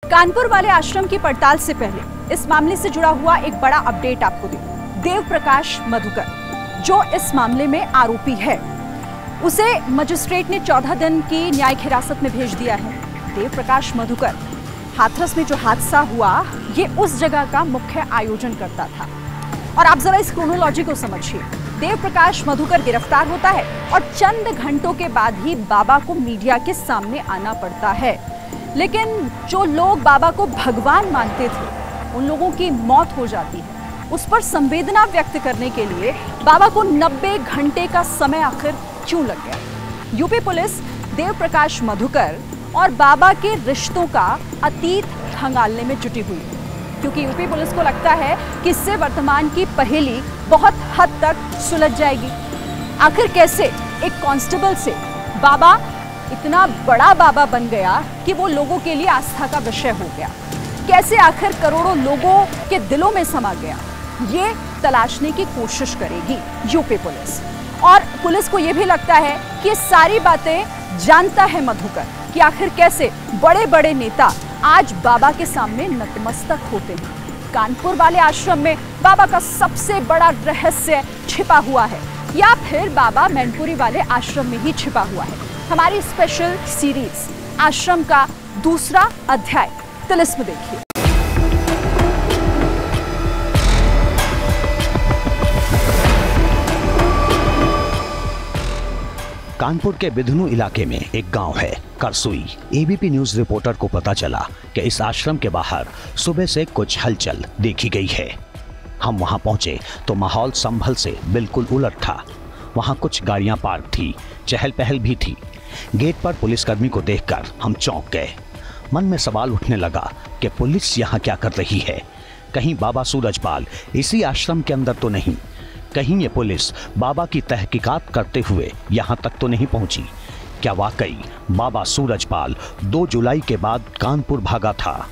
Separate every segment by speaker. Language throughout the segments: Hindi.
Speaker 1: कानपुर वाले आश्रम की पड़ताल से पहले इस मामले से जुड़ा हुआ एक बड़ा अपडेट आपको दूं। देव प्रकाश मधुकर जो इस मामले में आरोपी है, उसे मजिस्ट्रेट ने 14 दिन की न्यायिक हिरासत में भेज दिया है। देव प्रकाश मधुकर हाथरस में जो हादसा हुआ, ये उस जगह का मुख्य आयोजन करता था। और आप जरा इस क्रोनोलॉजी को समझिए। देव प्रकाश मधुकर गिरफ्तार होता है और चंद घंटों के बाद ही बाबा को मीडिया के सामने आना पड़ता है। लेकिन जो लोग बाबा को भगवान मानते थे, उन लोगों की मौत हो जाती है। उस पर संवेदना व्यक्त करने के लिए बाबा को 90 घंटे का समय आखिर क्यों लग गया? यूपी पुलिस देव प्रकाश मधुकर और बाबा के रिश्तों का अतीत खंगालने में जुटी हुई है, क्योंकि यूपी पुलिस को लगता है कि इससे वर्तमान की पहेली बहुत हद तक सुलझ जाएगी। आखिर कैसे एक कांस्टेबल से बाबा इतना बड़ा बाबा बन गया कि वो लोगों के लिए आस्था का विषय हो गया? कैसे आखिर करोड़ों लोगों के दिलों में समा गया? ये तलाशने की कोशिश करेगी यूपी पुलिस। और पुलिस को ये भी लगता है कि ये सारी बातें जानता है मधुकर, कि आखिर कैसे बड़े बड़े नेता आज बाबा के सामने नतमस्तक होते हैं। कानपुर वाले आश्रम में बाबा का सबसे बड़ा रहस्य छिपा हुआ है, या फिर बाबा मैनपुरी वाले आश्रम में ही छिपा हुआ है? हमारी स्पेशल सीरीज आश्रम का दूसरा अध्याय तिलिस्म देखिए।
Speaker 2: कानपुर के बिधनू इलाके में एक गांव है करसुई। एबीपी न्यूज रिपोर्टर को पता चला कि इस आश्रम के बाहर सुबह से कुछ हलचल देखी गई है। हम वहां पहुंचे तो माहौल संभल से बिल्कुल उलट था। वहां कुछ गाड़ियां पार्क थी, चहल पहल भी थी। गेट पर पुलिसकर्मी को देखकर हम चौंक गए। मन में सवाल उठने लगा कि पुलिस यहाँ क्या कर रही है? कहीं बाबा सूरजपाल इसी आश्रम के अंदर तो नहीं? कहीं ये पुलिस बाबा की तहकीकात करते हुए यहाँ तक तो नहीं पहुंची? क्या वाकई बाबा सूरजपाल 2 जुलाई के बाद कानपुर भागा था?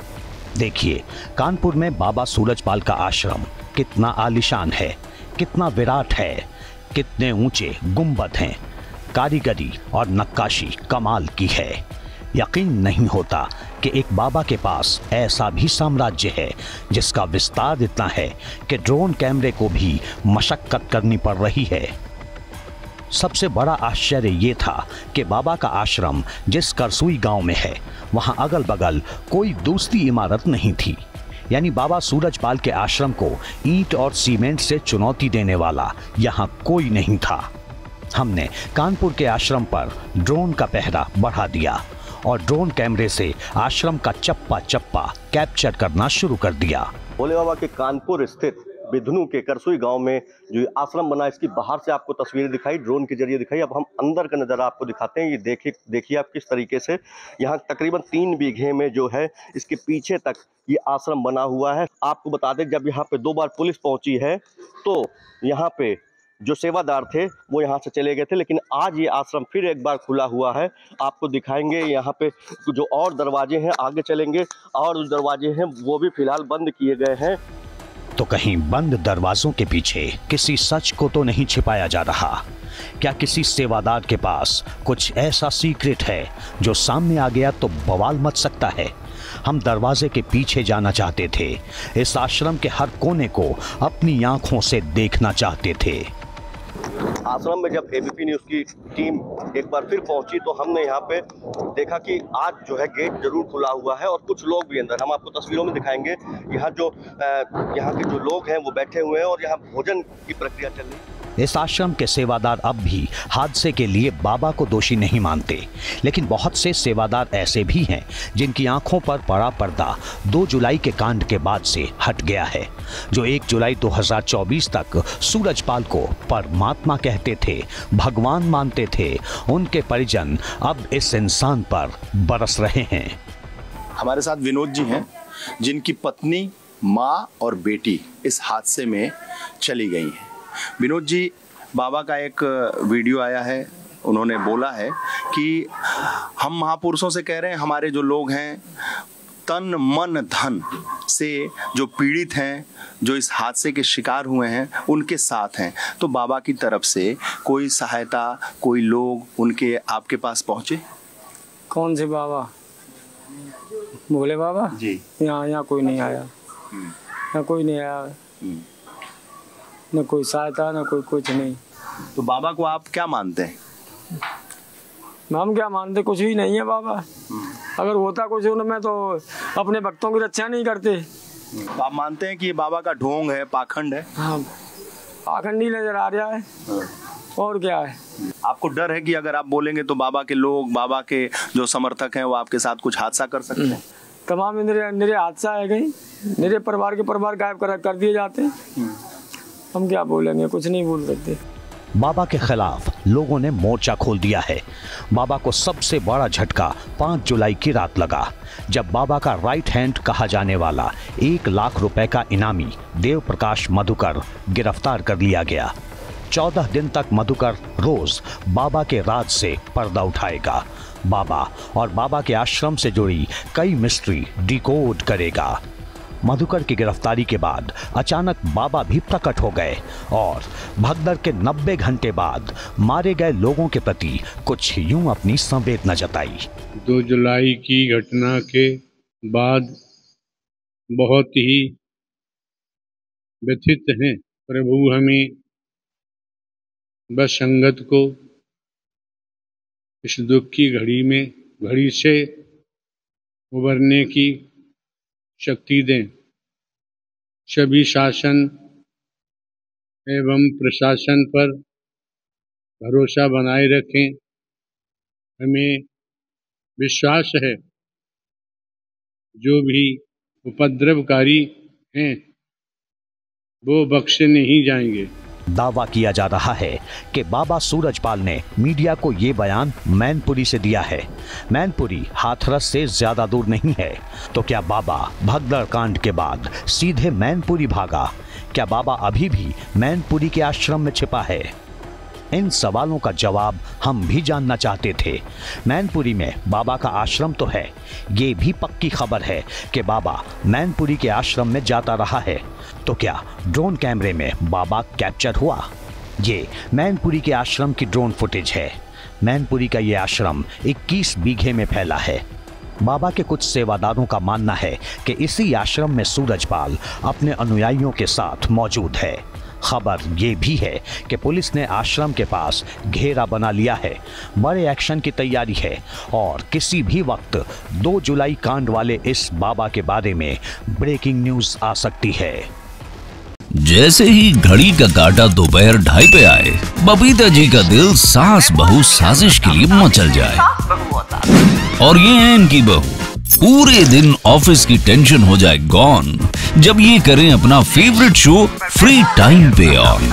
Speaker 2: देखिए, कानपुर में बाबा सूरजपाल का आश्रम कितना आलीशान है, कितना विराट है, कितने ऊंचे गुंबद हैं। कारीगरी और नक्काशी कमाल की है। यकीन नहीं होता कि एक बाबा के पास ऐसा भी साम्राज्य है जिसका विस्तार इतना है कि ड्रोन कैमरे को भी मशक्कत करनी पड़ रही है। सबसे बड़ा आश्चर्य ये था कि बाबा का आश्रम जिस करसुई गांव में है, वहां अगल बगल कोई दूसरी इमारत नहीं थी। यानी बाबा सूरजपाल के आश्रम को ईंट और सीमेंट से चुनौती देने वाला यहां कोई नहीं था। हमने कानपुर के आश्रम पर ड्रोन का पहरा बढ़ा दिया और ड्रोन कैमरे से आश्रम का चप्पा चप्पा कैप्चर करना शुरू कर दिया।
Speaker 3: भोले बाबा के कानपुर स्थित बिधनू के करसुई गांव में जो आश्रम बना, इसकी बाहर से आपको तस्वीरें दिखाई, ड्रोन के जरिए दिखाई। अब हम अंदर का नज़ारा आपको दिखाते हैं। ये देखिए आप किस तरीके से यहाँ तकरीबन 3 बीघे में जो है इसके पीछे तक ये आश्रम बना हुआ है। आपको बता दें, जब यहाँ पे 2 बार पुलिस पहुंची है तो यहाँ पे जो सेवादार थे वो यहाँ से चले गए थे, लेकिन आज ये आश्रम फिर एक बार खुला हुआ है। आपको दिखाएंगे यहाँ पे जो और दरवाजे हैं, आगे चलेंगे और जो दरवाजे हैं वो भी फिलहाल बंद किए गए हैं।
Speaker 2: तो कहीं बंद दरवाजों के पीछे किसी सच को तो नहीं छिपाया जा रहा? क्या किसी सेवादार के पास कुछ ऐसा सीक्रेट है जो सामने आ गया तो बवाल मच सकता है? हम दरवाजे के पीछे जाना चाहते थे। इस आश्रम के हर कोने को अपनी आंखों से देखना चाहते थे।
Speaker 3: आश्रम में जब एबीपी न्यूज़ की टीम एक बार फिर पहुंची तो हमने यहाँ पे देखा कि आज जो है गेट जरूर खुला हुआ है और कुछ लोग भी अंदर, हम आपको तस्वीरों में दिखाएंगे। यहाँ के जो लोग हैं वो बैठे हुए हैं और यहाँ भोजन की प्रक्रिया चल रही है।
Speaker 2: इस आश्रम के सेवादार अब भी हादसे के लिए बाबा को दोषी नहीं मानते, लेकिन बहुत से सेवादार ऐसे भी हैं जिनकी आंखों पर पड़ा पर्दा 2 जुलाई के कांड के बाद से हट गया है। जो 1 जुलाई 2024 तक सूरजपाल को परमात्मा कहते थे, भगवान मानते थे, उनके परिजन अब इस इंसान पर बरस रहे हैं।
Speaker 4: हमारे साथ विनोद जी हैं, जिनकी पत्नी, माँ और बेटी इस हादसे में चली गई हैं। विनोद जी, बाबा का एक वीडियो आया है, उन्होंने बोला है कि हम महापुरुषों से कह रहे हैं, हमारे जो लोग हैं तन मन धन से जो पीड़ित हैं, जो इस हादसे के शिकार हुए हैं, उनके साथ हैं। तो बाबा की तरफ से कोई सहायता, कोई लोग उनके आपके पास पहुँचे?
Speaker 5: कौन से बाबा? भोले बाबा
Speaker 4: जी।
Speaker 5: यहाँ कोई नहीं आया, यहाँ कोई नहीं आया, न कोई सहायता न कोई कुछ नहीं।
Speaker 4: तो बाबा को आप क्या मानते हैं?
Speaker 5: हम क्या मानते, कुछ भी नहीं है बाबा। अगर होता कुछ उनमें तो अपने भक्तों की रक्षा नहीं करते।
Speaker 4: तो आप मानते हैं कि ये बाबा का ढोंग है, पाखंड है?
Speaker 5: हाँ, पाखंड ही नजर आ रहा है, और क्या है।
Speaker 4: आपको डर है कि अगर आप बोलेंगे तो बाबा के लोग, बाबा के जो समर्थक हैं वो आपके साथ कुछ हादसा कर सकते हैं?
Speaker 5: तमाम निरे हादसा है, कहीं मेरे परिवार के परिवार गायब कर दिए जाते हैं। हम क्या बोलेंगे, कुछ नहीं बोल सकते।
Speaker 2: बाबा के खिलाफ लोगों ने मोर्चा खोल दिया है। बाबा को सबसे बड़ा झटका 5 जुलाई की रात लगा, जब बाबा का राइट हैंड कहा जाने वाला 1 लाख रुपए का इनामी देव प्रकाश मधुकर गिरफ्तार कर लिया गया। 14 दिन तक मधुकर रोज बाबा के राज से पर्दा उठाएगा, बाबा और बाबा के आश्रम से जुड़ी कई मिस्ट्री डिकोड करेगा। मधुकर की गिरफ्तारी के बाद अचानक बाबा भी प्रकट हो गए और भगदड़ के 90 घंटे बाद मारे गए लोगों के प्रति कुछ यूं अपनी संवेदना जताई।
Speaker 6: 2 जुलाई की घटना के बाद बहुत ही व्यथित हैं। प्रभु हमें बस संगत को इस दुख की घड़ी से उबरने की शक्ति दें। सभी शासन एवं प्रशासन पर भरोसा बनाए रखें। हमें विश्वास है जो भी उपद्रवकारी हैं वो बख्शे नहीं जाएंगे।
Speaker 2: दावा किया जा रहा है कि बाबा सूरजपाल ने मीडिया को ये बयान मैनपुरी से दिया है। मैनपुरी हाथरस से ज्यादा दूर नहीं है, तो क्या बाबा भगदड़ कांड के बाद सीधे मैनपुरी भागा? क्या बाबा अभी भी मैनपुरी के आश्रम में छिपा है? इन सवालों का जवाब हम भी जानना चाहते थे। मैनपुरी में बाबा का आश्रम तो है, ये भी पक्की खबर है कि बाबा मैनपुरी के आश्रम में जाता रहा है। तो क्या ड्रोन कैमरे में बाबा कैप्चर हुआ? ये मैनपुरी के आश्रम की ड्रोन फुटेज है। मैनपुरी का ये आश्रम 21 बीघे में फैला है। बाबा के कुछ सेवादारों का मानना है कि इसी आश्रम में सूरजपाल अपने अनुयायियों के साथ मौजूद है। खबर ये भी है कि पुलिस ने आश्रम के पास घेरा बना लिया है। बड़े एक्शन की तैयारी है और किसी भी वक्त 2 जुलाई कांड वाले इस बाबा के बारे में ब्रेकिंग न्यूज आ सकती है।
Speaker 7: जैसे ही घड़ी का काटा दोपहर 2:30 पे आए, बबीता जी का दिल सास बहू साजिश के लिए मचल जाए। और ये है इनकी बहू, पूरे दिन ऑफिस की टेंशन हो जाए गॉन जब ये करें अपना फेवरेट शो फ्री टाइम पे ऑन।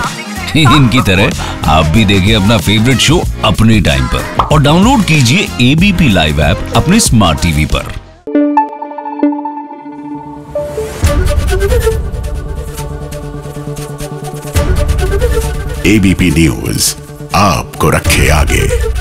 Speaker 7: इनकी तरह आप भी देखें अपना फेवरेट शो अपने टाइम पर और डाउनलोड कीजिए एबीपी लाइव ऐप अपने स्मार्ट टीवी पर।
Speaker 8: एबीपी न्यूज आपको रखे आगे।